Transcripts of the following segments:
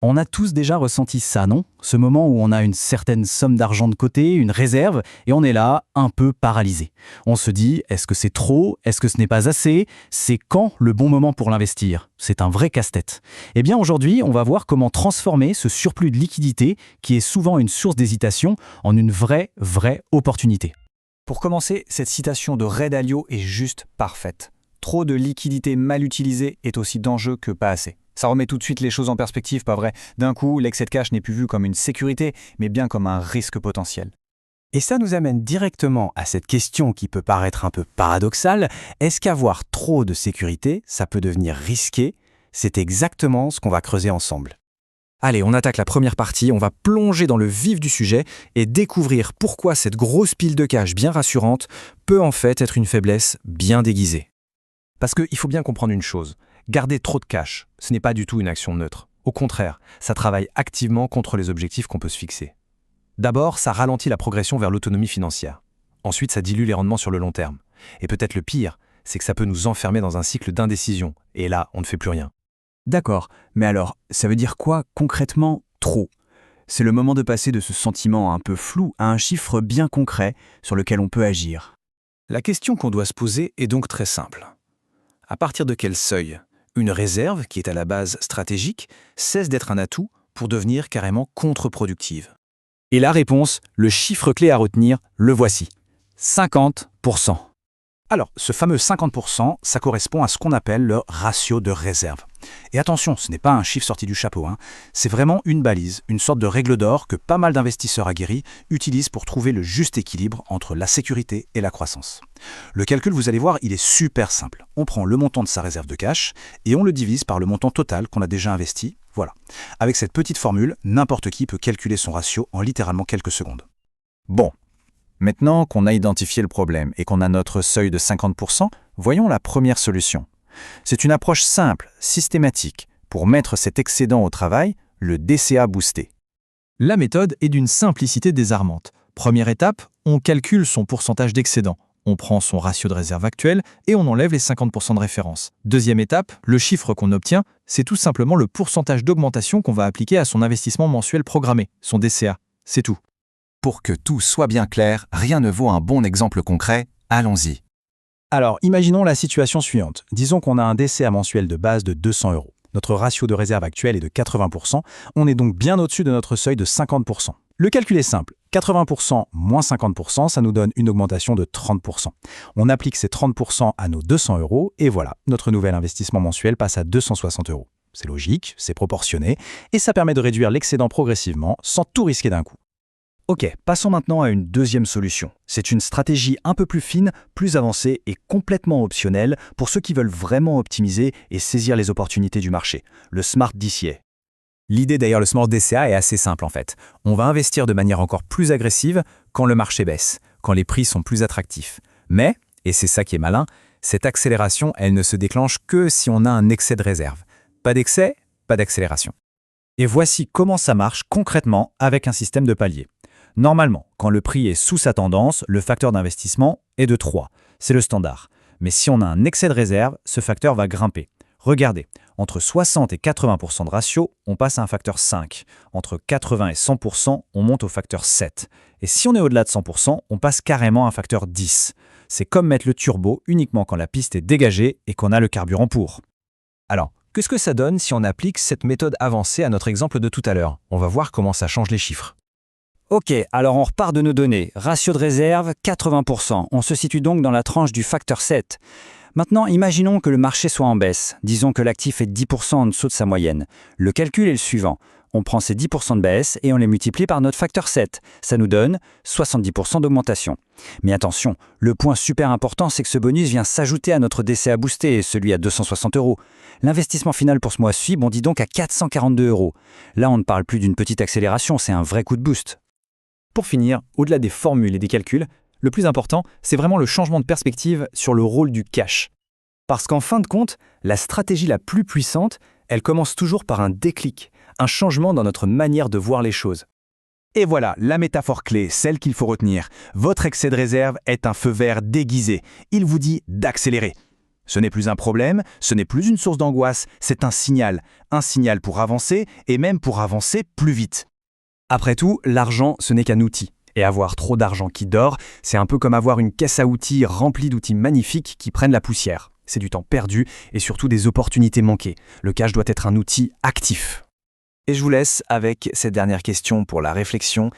On a tous déjà ressenti ça, non? Ce moment où on a une certaine somme d'argent de côté, une réserve, et on est là, un peu paralysé. On se dit, est-ce que c'est trop? Est-ce que ce n'est pas assez? C'est quand le bon moment pour l'investir? C'est un vrai casse-tête. Eh bien aujourd'hui, on va voir comment transformer ce surplus de liquidité, qui est souvent une source d'hésitation, en une vraie opportunité. Pour commencer, cette citation de Ray Dalio est juste parfaite. Trop de liquidité mal utilisée est aussi dangereux que pas assez. Ça remet tout de suite les choses en perspective, pas vrai? D'un coup, l'excès de cash n'est plus vu comme une sécurité, mais bien comme un risque potentiel. Et ça nous amène directement à cette question qui peut paraître un peu paradoxale. Est-ce qu'avoir trop de sécurité, ça peut devenir risqué? C'est exactement ce qu'on va creuser ensemble. Allez, on attaque la première partie, on va plonger dans le vif du sujet et découvrir pourquoi cette grosse pile de cash bien rassurante peut en fait être une faiblesse bien déguisée. Parce qu'il faut bien comprendre une chose, garder trop de cash, ce n'est pas du tout une action neutre. Au contraire, ça travaille activement contre les objectifs qu'on peut se fixer. D'abord, ça ralentit la progression vers l'autonomie financière. Ensuite, ça dilue les rendements sur le long terme. Et peut-être le pire, c'est que ça peut nous enfermer dans un cycle d'indécision. Et là, on ne fait plus rien. D'accord, mais alors, ça veut dire quoi concrètement trop? C'est le moment de passer de ce sentiment un peu flou à un chiffre bien concret sur lequel on peut agir. La question qu'on doit se poser est donc très simple. À partir de quel seuil une réserve, qui est à la base stratégique, cesse d'être un atout pour devenir carrément contre-productive? Et la réponse, le chiffre clé à retenir, le voici. 50%. Alors, ce fameux 50%, ça correspond à ce qu'on appelle le ratio de réserve. Et attention, ce n'est pas un chiffre sorti du chapeau, c'est vraiment une balise, une sorte de règle d'or que pas mal d'investisseurs aguerris utilisent pour trouver le juste équilibre entre la sécurité et la croissance. Le calcul, vous allez voir, il est super simple. On prend le montant de sa réserve de cash et on le divise par le montant total qu'on a déjà investi. Voilà. Avec cette petite formule, n'importe qui peut calculer son ratio en littéralement quelques secondes. Bon. Maintenant qu'on a identifié le problème et qu'on a notre seuil de 50%, voyons la première solution. C'est une approche simple, systématique, pour mettre cet excédent au travail, le DCA boosté. La méthode est d'une simplicité désarmante. Première étape, on calcule son pourcentage d'excédent. On prend son ratio de réserve actuel et on enlève les 50% de référence. Deuxième étape, le chiffre qu'on obtient, c'est tout simplement le pourcentage d'augmentation qu'on va appliquer à son investissement mensuel programmé, son DCA. C'est tout. Pour que tout soit bien clair, rien ne vaut un bon exemple concret, allons-y. Alors, imaginons la situation suivante. Disons qu'on a un DCA mensuel de base de 200 €. Notre ratio de réserve actuel est de 80%. On est donc bien au-dessus de notre seuil de 50%. Le calcul est simple. 80% moins 50%, ça nous donne une augmentation de 30%. On applique ces 30% à nos 200 € et voilà, notre nouvel investissement mensuel passe à 260 €. C'est logique, c'est proportionné et ça permet de réduire l'excédent progressivement sans tout risquer d'un coup. Ok, passons maintenant à une deuxième solution. C'est une stratégie un peu plus fine, plus avancée et complètement optionnelle pour ceux qui veulent vraiment optimiser et saisir les opportunités du marché, le Smart DCA. L'idée derrière le Smart DCA est assez simple en fait. On va investir de manière encore plus agressive quand le marché baisse, quand les prix sont plus attractifs. Mais, et c'est ça qui est malin, cette accélération, elle ne se déclenche que si on a un excès de réserve. Pas d'excès, pas d'accélération. Et voici comment ça marche concrètement avec un système de paliers. Normalement, quand le prix est sous sa tendance, le facteur d'investissement est de 3. C'est le standard. Mais si on a un excès de réserve, ce facteur va grimper. Regardez, entre 60 et 80% de ratio, on passe à un facteur 5. Entre 80 et 100%, on monte au facteur 7. Et si on est au-delà de 100%, on passe carrément à un facteur 10. C'est comme mettre le turbo uniquement quand la piste est dégagée et qu'on a le carburant pour. Alors, qu'est-ce que ça donne si on applique cette méthode avancée à notre exemple de tout à l'heure? On va voir comment ça change les chiffres. Ok, alors on repart de nos données. Ratio de réserve, 80%. On se situe donc dans la tranche du facteur 7. Maintenant, imaginons que le marché soit en baisse. Disons que l'actif est 10% en dessous de sa moyenne. Le calcul est le suivant. On prend ces 10% de baisse et on les multiplie par notre facteur 7. Ça nous donne 70% d'augmentation. Mais attention, le point super important, c'est que ce bonus vient s'ajouter à notre DCA boosté, celui à 260 €. L'investissement final pour ce mois-ci bondit donc à 442 €. Là, on ne parle plus d'une petite accélération, c'est un vrai coup de boost. Pour finir, au-delà des formules et des calculs, le plus important, c'est vraiment le changement de perspective sur le rôle du cash. Parce qu'en fin de compte, la stratégie la plus puissante, elle commence toujours par un déclic, un changement dans notre manière de voir les choses. Et voilà, la métaphore clé, celle qu'il faut retenir. Votre excès de réserve est un feu vert déguisé. Il vous dit d'accélérer. Ce n'est plus un problème, ce n'est plus une source d'angoisse, c'est un signal pour avancer et même pour avancer plus vite. Après tout, l'argent, ce n'est qu'un outil. Et avoir trop d'argent qui dort, c'est un peu comme avoir une caisse à outils remplie d'outils magnifiques qui prennent la poussière. C'est du temps perdu et surtout des opportunités manquées. Le cash doit être un outil actif. Et je vous laisse avec cette dernière question pour la réflexion.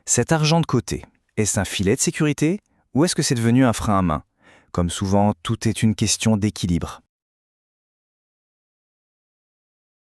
Cet argent de côté, est-ce un filet de sécurité ou est-ce que c'est devenu un frein à main? Comme souvent, tout est une question d'équilibre.